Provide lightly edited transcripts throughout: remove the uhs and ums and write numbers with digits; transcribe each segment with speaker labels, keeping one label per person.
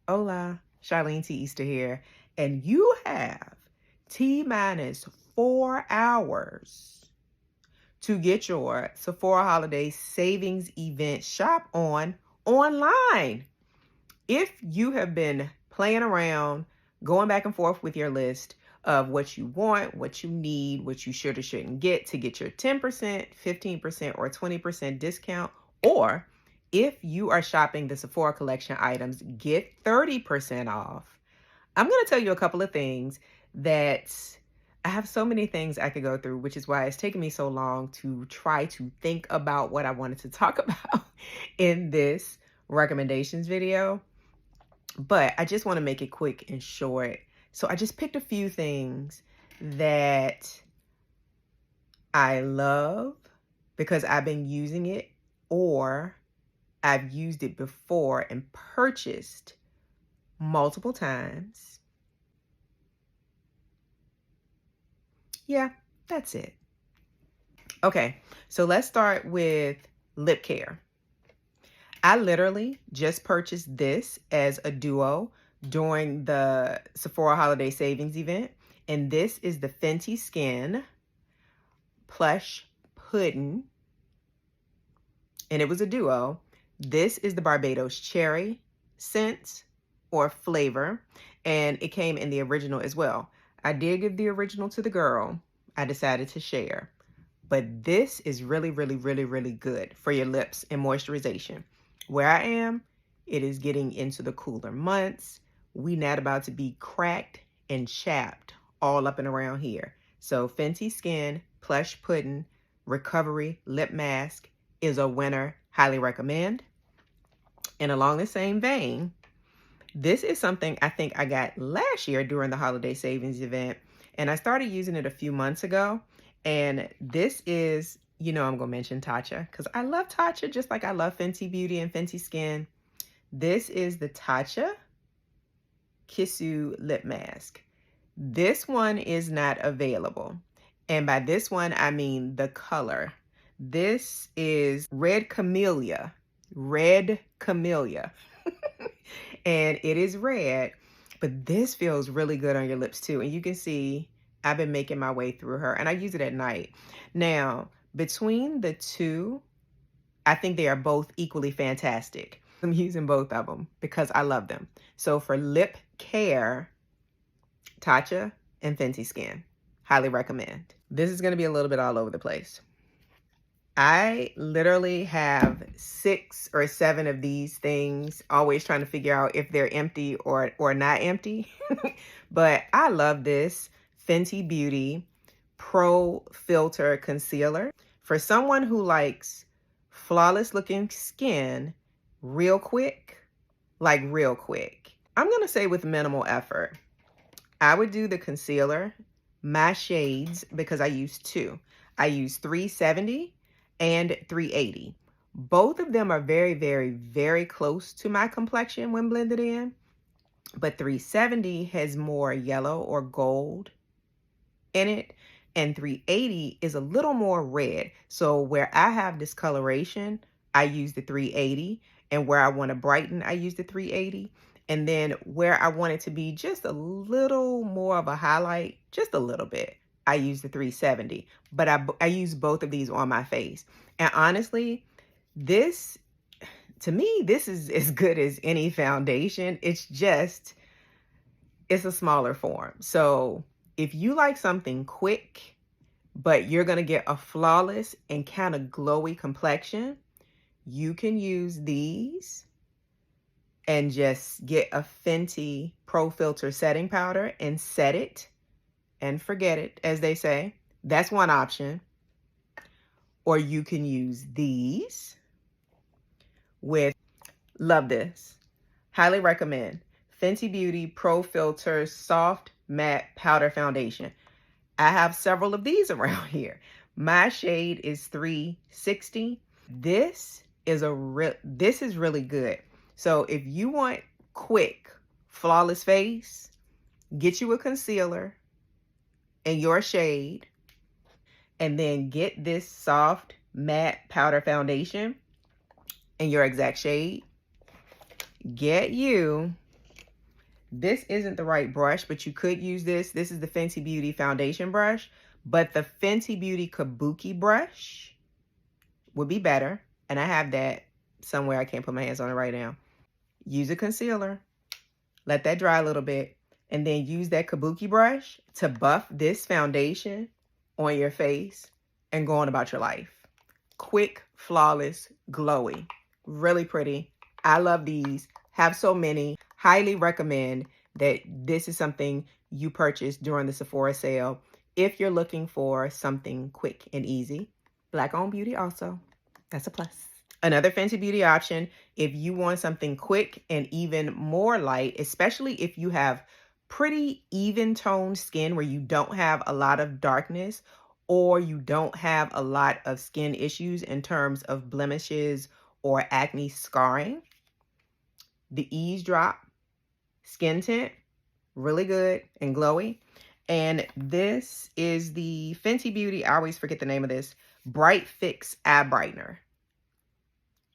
Speaker 1: Hola, Charlene T Easter here, and you have T minus 4 hours to get your Sephora holiday savings event shop on online. If you have been playing around, going back and forth with your list of what you want, what you need, what you should or shouldn't get to get your 10%, 15%, or 20% discount, or if you are shopping the Sephora collection items, get 30% off. I'm going to tell you a couple of things that I have so many things I could go through, which is why it's taken me so long to try to think about what I wanted to talk about in this recommendations video. But I just want to make it quick and short. So I just picked a few things that I love because I've been using it, or I've used it before and purchased multiple times. Yeah, that's it. Okay, so let's start with lip care. I literally just purchased this as a duo during the Sephora Holiday Savings event. And this is the Fenty Skin Plush Pudding. And it was a duo. This is the Barbados Cherry scent or flavor. And it came in the original as well. I did give the original to the girl. I decided to share. But this is really, really, really, really good for your lips and moisturization. Where I am, it is getting into the cooler months. We not about to be cracked and chapped all up and around here. So Fenty Skin Plush Pudding Recovery Lip Mask is a winner. Highly recommend. And along the same vein, this is something I think I got last year during the holiday savings event. And I started using it a few months ago. And this is, you know, I'm going to mention Tatcha because I love Tatcha just like I love Fenty Beauty and Fenty Skin. This is the Tatcha Kissu Lip Mask. This one is not available. And by this one, I mean the color. This is Red Camellia. Red Camellia. And it is red, but this feels really good on your lips too. And you can see I've been making my way through her, and I use it at night. Now, between the two, I think they are both equally fantastic. I'm using both of them because I love them. So for lip care, Tatcha and Fenty Skin. Highly recommend. This is going to be a little bit all over the place. I literally have 6 or 7 of these things, always trying to figure out if they're empty or not empty. But I love this Fenty Beauty Pro Filter Concealer. For someone who likes flawless looking skin real quick, like real quick, I'm going to say with minimal effort, I would do the concealer, my shades, because I use 2. I use 370 and 380. Both of them are very, very, very close to my complexion when blended in, but 370 has more yellow or gold in it, and 380 is a little more red. So where I have discoloration, I use the 380, and where I want to brighten, I use the 380. And then where I want it to be just a little more of a highlight, just a little bit, I use the 370, but I use both of these on my face. And honestly, this, to me, this is as good as any foundation. It's just, it's a smaller form. So if you like something quick, but you're going to get a flawless and kind of glowy complexion, you can use these and just get a Fenty Pro Filter setting powder and set it and forget it, as they say. That's one option. Or you can use these with, love this, highly recommend, Fenty Beauty Pro Filter Soft Matte Powder Foundation. I have several of these around here. My shade is 360. This is really good. So if you want quick, flawless face, get you a concealer in your shade, and then get this soft matte powder foundation in your exact shade. Get you This isn't the right brush, but you could use this. This is the Fenty Beauty foundation brush, but the Fenty Beauty Kabuki brush would be better. And I have that somewhere. I can't put my hands on it right now. Use a concealer. Let that dry a little bit. And then use that Kabuki brush to buff this foundation on your face and go on about your life. Quick, flawless, glowy. Really pretty. I love these. Have so many. Highly recommend that this is something you purchase during the Sephora sale if you're looking for something quick and easy. Black-owned beauty also. That's a plus. Another Fenty Beauty option, if you want something quick and even more light, especially if you have pretty even toned skin where you don't have a lot of darkness or you don't have a lot of skin issues in terms of blemishes or acne scarring, the Eavesdrop Skin Tint, really good and glowy. And this is the Fenty Beauty, I always forget the name of this, Bright Fix Eye Brightener.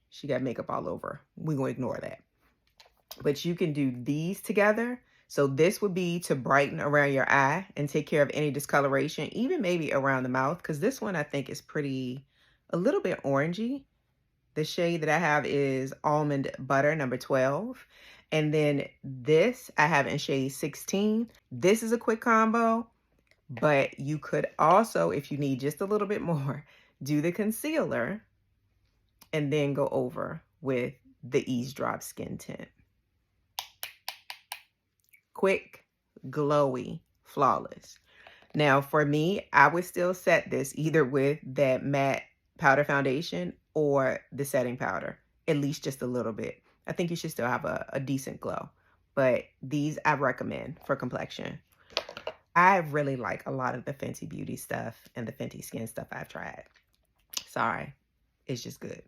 Speaker 1: She got makeup all over. We're going to ignore that. But you can do these together. So this would be to brighten around your eye and take care of any discoloration, even maybe around the mouth, because this one I think is pretty, a little bit orangey. The shade that I have is Almond Butter, number 12. And then this I have in shade 16. This is a quick combo, but you could also, if you need just a little bit more, do the concealer and then go over with the Eavesdrop Skin Tint. Quick, glowy, flawless. Now for me, I would still set this either with that matte powder foundation or the setting powder, at least just a little bit. I think you should still have a decent glow, but these I recommend for complexion. I really like a lot of the Fenty Beauty stuff and the Fenty Skin stuff I've tried. Sorry, it's just good.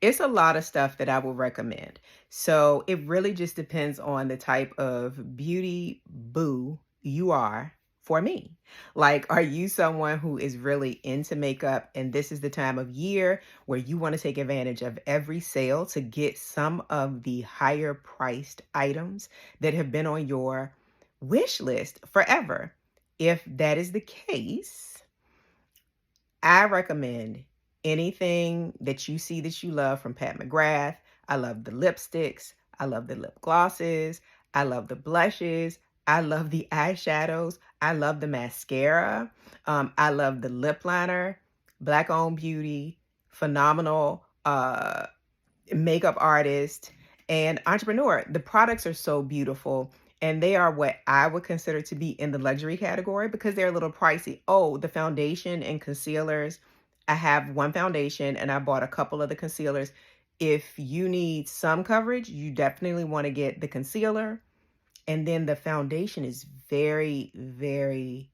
Speaker 1: It's a lot of stuff that I will recommend. So it really just depends on the type of beauty boo you are for me. Like, are you someone who is really into makeup and this is the time of year where you want to take advantage of every sale to get some of the higher priced items that have been on your wish list forever? If that is the case, I recommend anything that you see that you love from Pat McGrath. I love the lipsticks. I love the lip glosses. I love the blushes. I love the eyeshadows. I love the mascara. I love the lip liner. Black owned beauty, phenomenal makeup artist and entrepreneur. The products are so beautiful. And they are what I would consider to be in the luxury category because they're a little pricey. Oh, the foundation and concealers. I have one foundation and I bought a couple of the concealers. If you need some coverage, you definitely want to get the concealer. And then the foundation is very, very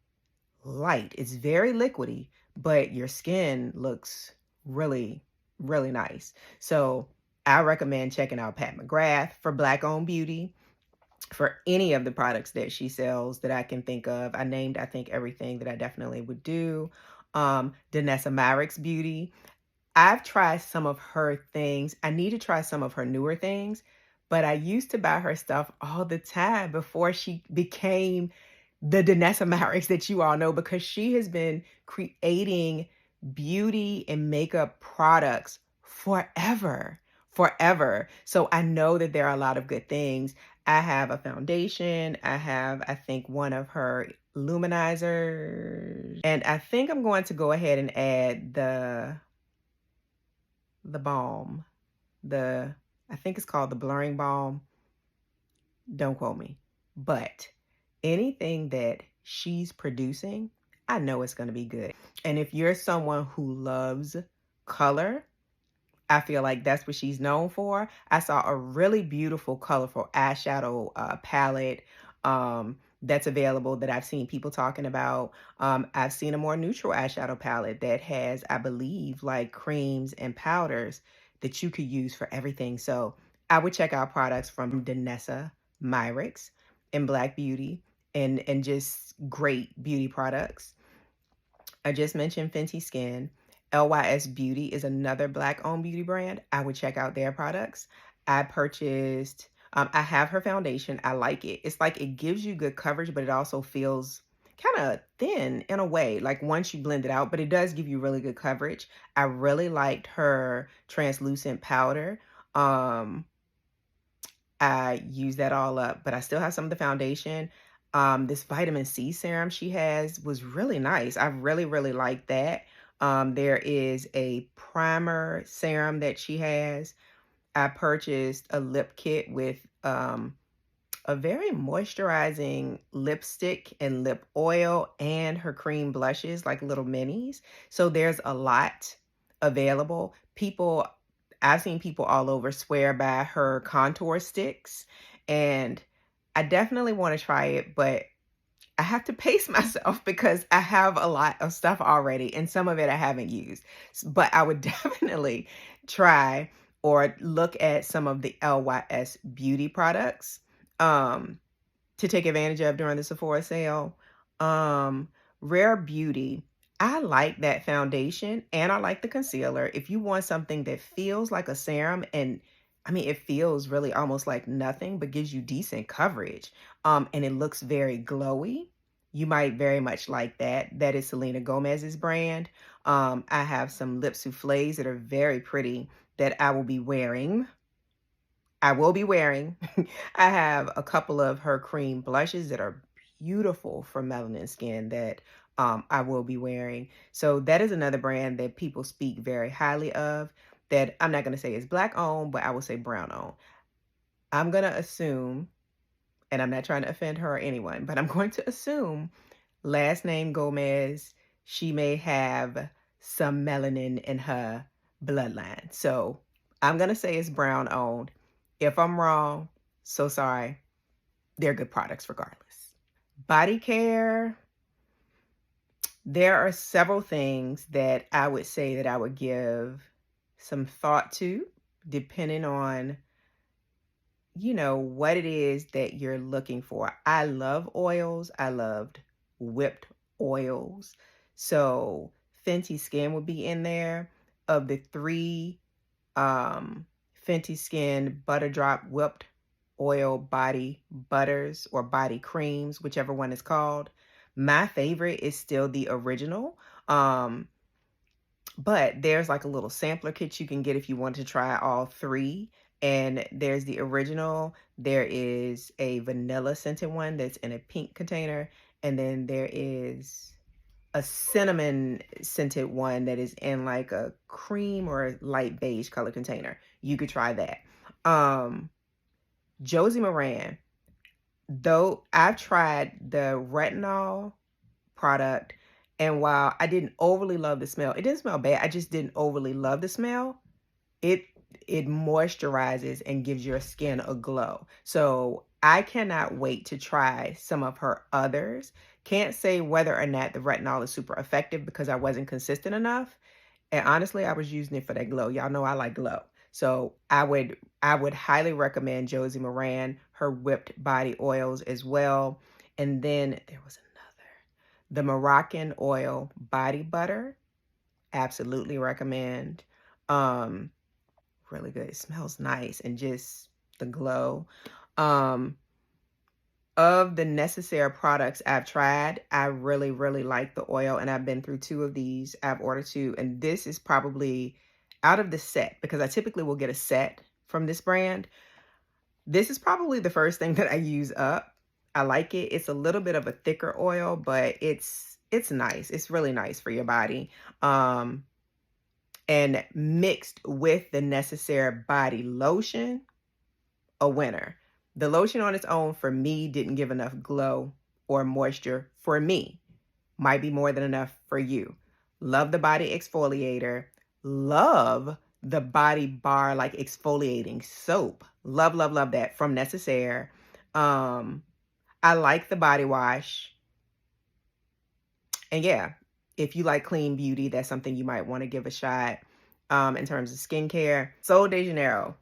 Speaker 1: light. It's very liquidy, but your skin looks really, really nice. So I recommend checking out Pat McGrath for Black owned beauty. For any of the products that she sells that I can think of. I named, I think, everything that I definitely would do. Danessa Myricks Beauty. I've tried some of her things. I need to try some of her newer things, but I used to buy her stuff all the time before she became the Danessa Myricks that you all know, because she has been creating beauty and makeup products forever. So I know that there are a lot of good things. I have a foundation. I have, I think, one of her luminizers. And I think I'm going to go ahead and add the balm. I think it's called the Blurring Balm. Don't quote me. But anything that she's producing, I know it's going to be good. And if you're someone who loves color, I feel like that's what she's known for. I saw a really beautiful, colorful eyeshadow palette that's available that I've seen people talking about. I've seen a more neutral eyeshadow palette that has, I believe, like creams and powders that you could use for everything. So I would check out products from Danessa Myricks and Black Beauty and just great beauty products. I just mentioned Fenty Skin. LYS Beauty is another Black-owned beauty brand. I would check out their products. I purchased I have her foundation. I like it. It's like it gives you good coverage, but it also feels kind of thin in a way, like once you blend it out, but it does give you really good coverage. I really liked her translucent powder. Um, I use that all up, but I still have some of the foundation. This vitamin C serum she has was really nice. I really, really like that. There is a primer serum that she has. I purchased a lip kit with a very moisturizing lipstick and lip oil and her cream blushes, like little minis. So there's a lot available. I've seen people all over swear by her contour sticks, and I definitely want to try it, but I have to pace myself because I have a lot of stuff already, and some of it I haven't used. But I would definitely try or look at some of the LYS beauty products. Um, to take advantage of during the Sephora sale. Um, Rare Beauty. I like that foundation and I like the concealer. If you want something that feels like a serum, and I mean, it feels really almost like nothing, but gives you decent coverage. And it looks very glowy. You might very much like that. That is Selena Gomez's brand. I have some lip souffles that are very pretty that I will be wearing. I have a couple of her cream blushes that are beautiful for melanin skin that I will be wearing. So that is another brand that people speak very highly of, that I'm not going to say is black owned, but I will say brown owned. I'm going to assume, and I'm not trying to offend her or anyone, but I'm going to assume last name Gomez, she may have some melanin in her bloodline. So I'm going to say it's brown owned. If I'm wrong, so sorry. They're good products regardless. Body care. There are several things that I would say that I would give some thought to, depending on, what it is that you're looking for. I love oils. I loved whipped oils. So Fenty Skin would be in there. Of the three Fenty Skin Butter Drop Whipped Oil Body Butters or Body Creams, whichever one is called, my favorite is still the original. But there's like a little sampler kit you can get if you want to try all three. And there's the original. There is a vanilla scented one that's in a pink container. And then there is a cinnamon scented one that is in like a cream or light beige color container. You could try that. Josie Moran, though I've tried the retinol product, and while I didn't overly love the smell, it didn't smell bad. I just didn't overly love the smell. It moisturizes and gives your skin a glow. So I cannot wait to try some of her others. Can't say whether or not the retinol is super effective because I wasn't consistent enough. And honestly, I was using it for that glow. Y'all know I like glow. So I would highly recommend Josie Moran, her whipped body oils as well. And then there was another, the Moroccan oil body butter. Absolutely recommend. Really good. It smells nice and just the glow. Of the necessary products I've tried, I really, really like the oil, and I've been through two of these. I've ordered two, and this is probably out of the set because I typically will get a set from this brand. This is probably the first thing that I use up. I like it. It's a little bit of a thicker oil, but it's nice. It's really nice for your body. And mixed with the necessary body lotion, a winner. The lotion on its own for me didn't give enough glow or moisture for me. Might be more than enough for you. Love the body exfoliator. Love the body bar like exfoliating soap. Love, love, love that from Necessaire. I like the body wash. And yeah, if you like clean beauty, that's something you might want to give a shot in terms of skincare. Sol de Janeiro.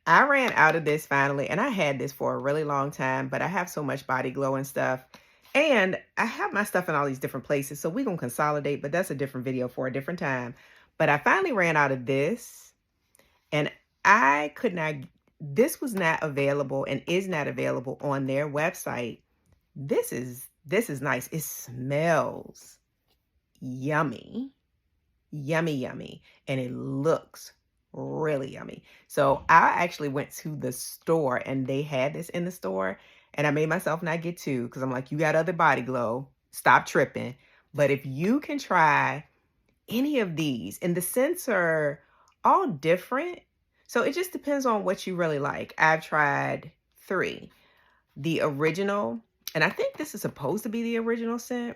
Speaker 1: I ran out of this finally, and I had this for a really long time, but I have so much body glow and stuff. And I have my stuff in all these different places, so we're going to consolidate, but that's a different video for a different time. But I finally ran out of this, and I could not this was not available and is not available on their website. This is nice. It smells yummy. Yummy, yummy. And it looks really yummy. So I actually went to the store and they had this in the store, and I made myself not get two because I'm like, you got other body glow. Stop tripping. But if you can try any of these, and the scents are all different. So it just depends on what you really like. I've tried 3. The original, and I think this is supposed to be the original scent.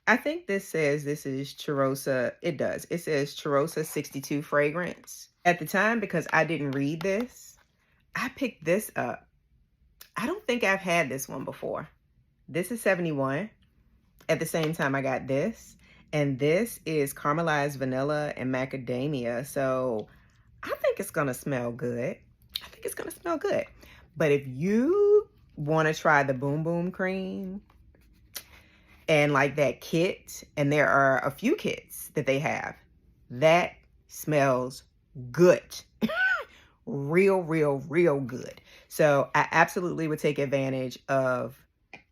Speaker 1: I think this says this is Charosa. It does. It says Charosa 62 fragrance. At the time, because I didn't read this, I picked this up. I don't think I've had this one before. This is 71. At the same time, I got this. And this is caramelized vanilla and macadamia. So I think it's going to smell good. I think it's going to smell good. But if you want to try the Boom Boom Cream and like that kit, and there are a few kits that they have, that smells good. Real, real, real good. So I absolutely would take advantage of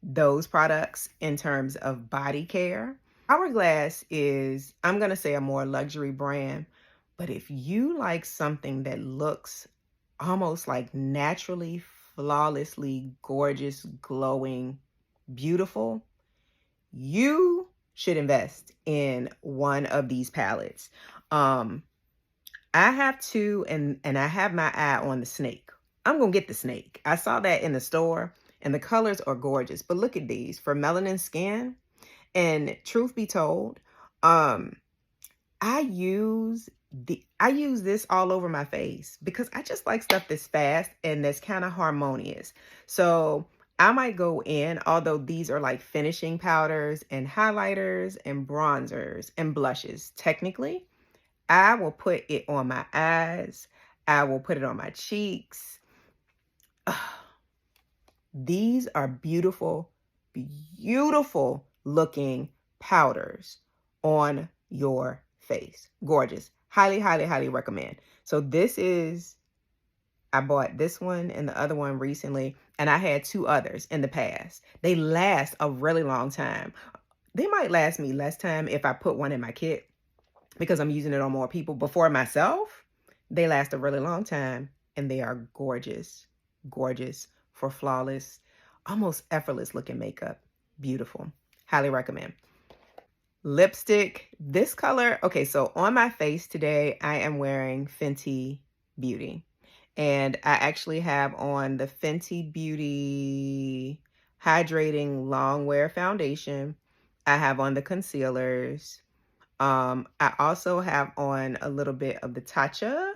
Speaker 1: those products in terms of body care. Hourglass is, I'm going to say, a more luxury brand, but if you like something that looks almost like naturally, flawlessly gorgeous, glowing, beautiful, you should invest in one of these palettes. I have 2, and I have my eye on the snake. I'm going to get the snake. I saw that in the store, and the colors are gorgeous. But look at these for melanin skin. And truth be told, I use this all over my face because I just like stuff that's fast and that's kind of harmonious. So I might go in, although these are like finishing powders and highlighters and bronzers and blushes. Technically, I will put it on my eyes. I will put it on my cheeks. These are beautiful, beautiful looking powders on your face. Gorgeous. Highly, highly, highly recommend. So this is, I bought this one and the other one recently, and I had 2 others in the past. They last a really long time. They might last me less time if I put one in my kit because I'm using it on more people. But for myself, they last a really long time, and they are gorgeous, gorgeous for flawless, almost effortless looking makeup. Beautiful. Highly recommend. Lipstick, this color. Okay, so on my face today, I am wearing Fenty Beauty. And I actually have on the Fenty Beauty Hydrating Long Wear Foundation. I have on the concealers. I also have on a little bit of the Tatcha,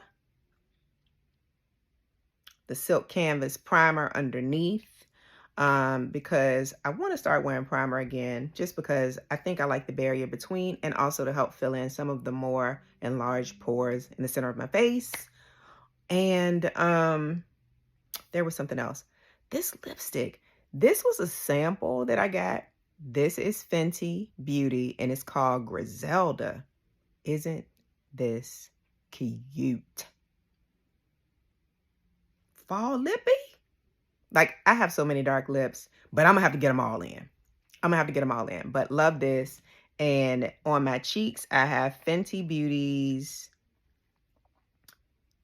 Speaker 1: the Silk Canvas Primer underneath. Because I want to start wearing primer again, just because I think I like the barrier between, and also to help fill in some of the more enlarged pores in the center of my face. And there was something else. This lipstick, this was a sample that I got. This is Fenty Beauty, and it's called Griselda. Isn't this cute? Fall lippy? Like, I have so many dark lips, but I'm going to have to get them all in. I'm going to have to get them all in. But love this. And on my cheeks, I have Fenty Beauty's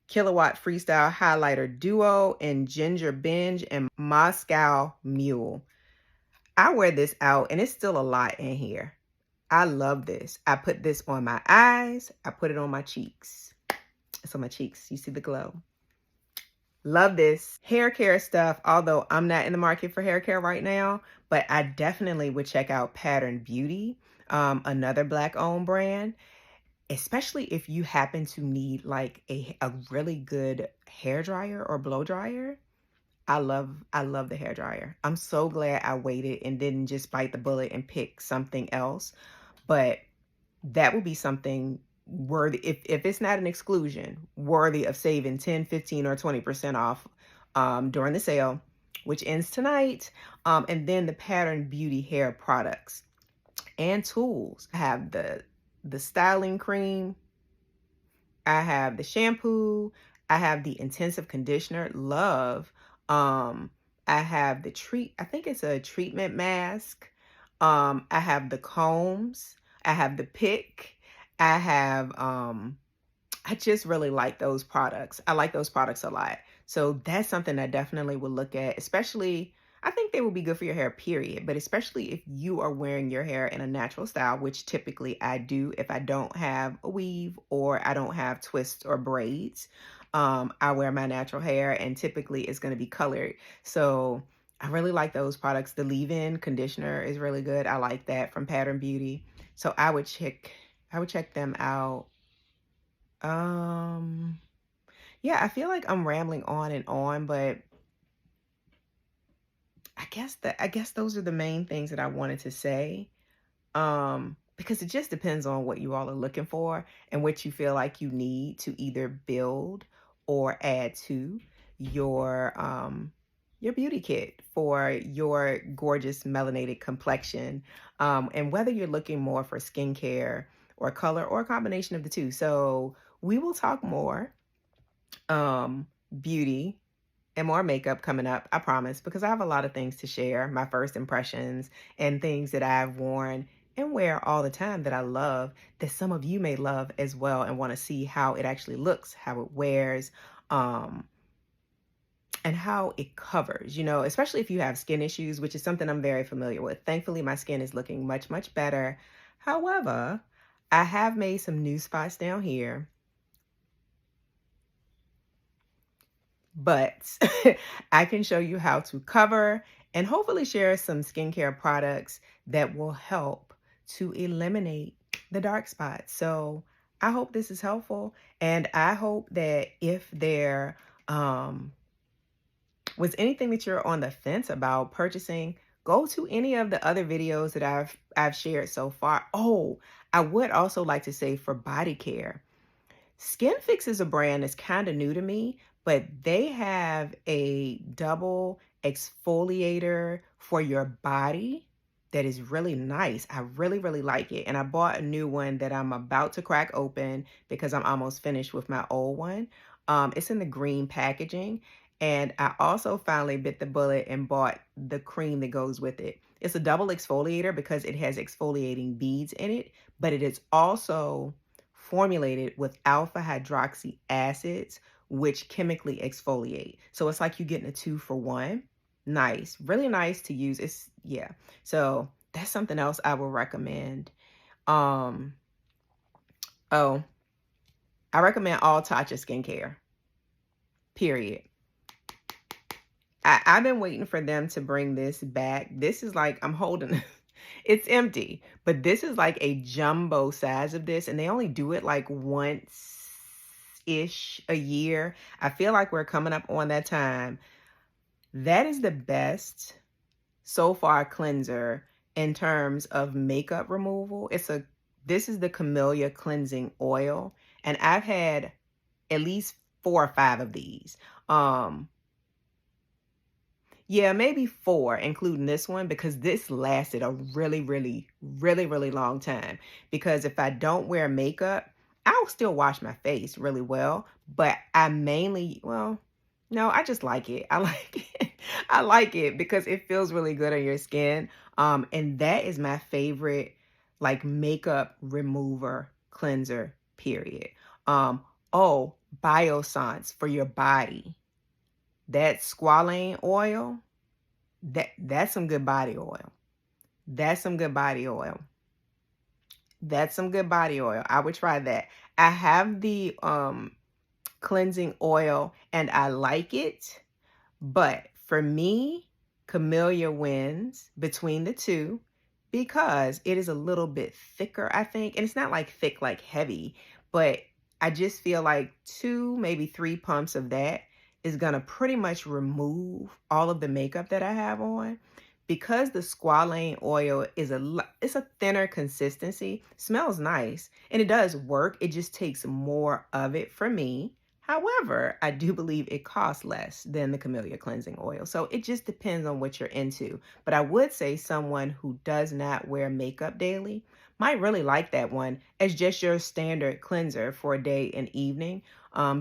Speaker 1: Kilowatt Freestyle Highlighter Duo in Ginger Binge and Moscow Mule. I wear this out, and it's still a lot in here. I love this. I put this on my eyes. I put it on my cheeks. It's on my cheeks. You see the glow. Love this. Hair care stuff, although I'm not in the market for hair care right now, but I definitely would check out Pattern Beauty, another Black-owned brand, especially if you happen to need like a really good hair dryer or blow dryer. I love the hair dryer. I'm so glad I waited and didn't just bite the bullet and pick something else, but that would be something worthy, if it's not an exclusion, worthy of saving 10, 15, or 20% off during the sale, which ends tonight. And then the Pattern Beauty hair products and tools. I have the styling cream. I have the shampoo. I have the intensive conditioner, love. Um, I have the I think it's a treatment mask. I have the combs. I have the pick. I have, I just really like those products. I like those products a lot. So that's something I definitely would look at, especially, I think they will be good for your hair, period. But especially if you are wearing your hair in a natural style, which typically I do if I don't have a weave or I don't have twists or braids. I wear my natural hair and typically it's going to be colored. So I really like those products. The leave-in conditioner is really good. I like that from Pattern Beauty. So I would check them out. Um, yeah, I feel like I'm rambling on and on, but I guess those are the main things that I wanted to say. Because it just depends on what you all are looking for and what you feel like you need to either build or add to your beauty kit for your gorgeous melanated complexion. And whether you're looking more for skincare or color or a combination of the two. So we will talk more um beauty and more makeup coming up, I promise, because I have a lot of things to share, my first impressions and things that I've worn and wear all the time that I love, that some of you may love as well and want to see how it actually looks, how it wears, um, and how it covers, especially if you have skin issues, which is something I'm very familiar with. Thankfully, my skin is looking much, much better. However, I have made some new spots down here. But I can show you how to cover and hopefully share some skincare products that will help to eliminate the dark spots. So I hope this is helpful. And I hope that if there was anything that you're on the fence about purchasing, go to any of the other videos that I've shared so far. Oh, I would also like to say for body care, Skin Fix is a brand that's kind of new to me, but they have a double exfoliator for your body that is really nice. I really, really like it. And I bought a new one that I'm about to crack open because I'm almost finished with my old one. It's in the green packaging. And I also finally bit the bullet and bought the cream that goes with it. It's a double exfoliator because it has exfoliating beads in it, but it is also formulated with alpha hydroxy acids, which chemically exfoliate. So it's like you getting a 2-for-1. Nice, really nice to use. Yeah. So that's something else I will recommend. Oh, I recommend all Tatcha skincare. Period. I've been waiting for them to bring this back. This is like, I'm holding it's empty, but this is like a jumbo size of this, and they only do it like once-ish a year. I feel like we're coming up on that time. That is the best so far cleanser in terms of makeup removal. This is the Camellia Cleansing Oil, and I've had at least 4 or 5 of these. Yeah, maybe 4, including this one, because this lasted a really, really, really, really long time. Because if I don't wear makeup, I'll still wash my face really well. But I mainly, well, no, I just like it. I like it. I like it because it feels really good on your skin. And that is my favorite, like, makeup remover cleanser, period. Oh, Biossance for your body. That squalane oil, that's some good body oil. That's some good body oil. That's some good body oil. I would try that. I have the cleansing oil and I like it, but for me, Camellia wins between the two because it is a little bit thicker, I think. And it's not like thick, like heavy, but I just feel like 2, maybe 3 pumps of that is going to pretty much remove all of the makeup that I have on. Because the squalane oil is it's a thinner consistency, smells nice, and it does work. It just takes more of it for me. However, I do believe it costs less than the Camellia Cleansing Oil. So it just depends on what you're into. But I would say someone who does not wear makeup daily might really like that one as just your standard cleanser for a day and evening,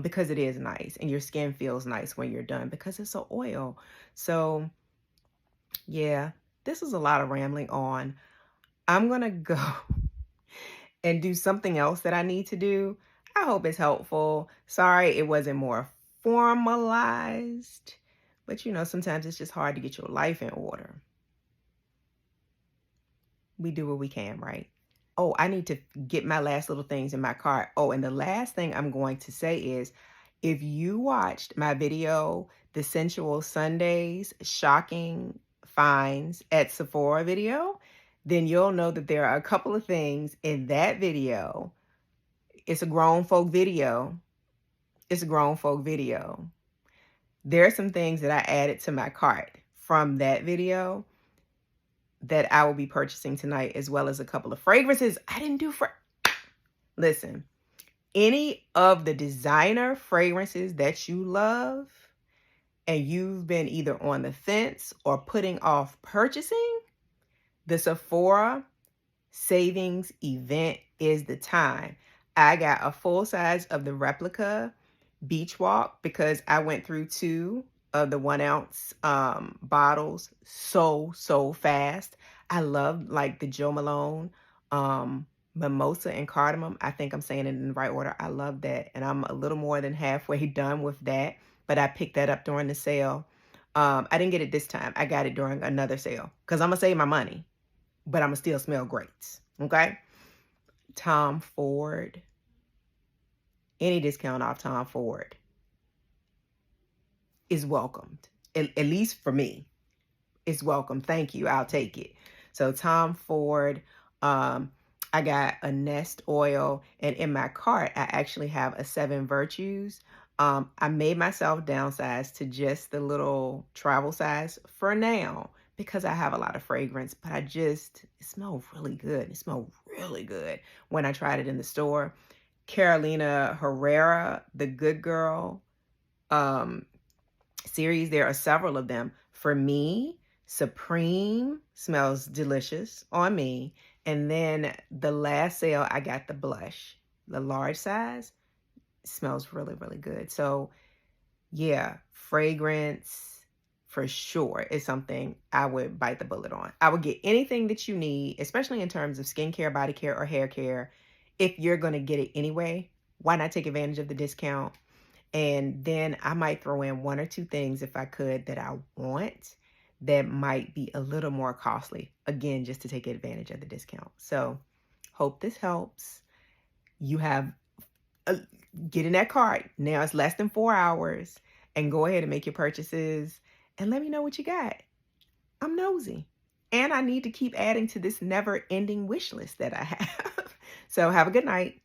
Speaker 1: because it is nice and your skin feels nice when you're done because it's an oil. So yeah, this is a lot of rambling on. I'm going to go and do something else that I need to do. I hope it's helpful. Sorry it wasn't more formalized, but you know, sometimes it's just hard to get your life in order. We do what we can, right? Oh, I need to get my last little things in my cart. Oh, and the last thing I'm going to say is, if you watched my video, the Sensual Sundays Shocking Finds at Sephora video, then you'll know that there are a couple of things in that video. It's a grown folk video. It's a grown folk video. There are some things that I added to my cart from that video that I will be purchasing tonight, as well as a couple of fragrances I didn't do for... Listen, any of the designer fragrances that you love and you've been either on the fence or putting off purchasing, the Sephora savings event is the time. I got a full size of the replica Beach Walk because I went through 2 of the 1 ounce bottles so fast. I love like the Jo Malone mimosa and cardamom. I think I'm saying it in the right order. I love that, and I'm a little more than halfway done with that, but I picked that up during the sale. I didn't get it this time. I got it during another sale because I'm gonna save my money, but I'm gonna still smell great. Okay. Tom Ford. Any discount off Tom Ford is welcomed. At least for me, it's welcome. Thank you. I'll take it. So Tom Ford, I got a Nest oil, and in my cart, I actually have a 7 Virtues. I made myself downsize to just the little travel size for now because I have a lot of fragrance, but it smelled really good. It smelled really good when I tried it in the store. Carolina Herrera, the Good Girl series, there are several of them. For me, Supreme smells delicious on me. And then the last sale, I got the blush, the large size. It smells really good. So yeah, fragrance for sure is something I would bite the bullet on. I would get anything that you need, especially in terms of skincare, body care, or hair care. If you're going to get it anyway, why not take advantage of the discount? And then I might throw in 1 or 2 things if I could that I want that might be a little more costly. Again, just to take advantage of the discount. So hope this helps. You have, get in that cart. Now it's less than 4 hours, and go ahead and make your purchases and let me know what you got. I'm nosy. And I need to keep adding to this never-ending wish list that I have. So have a good night.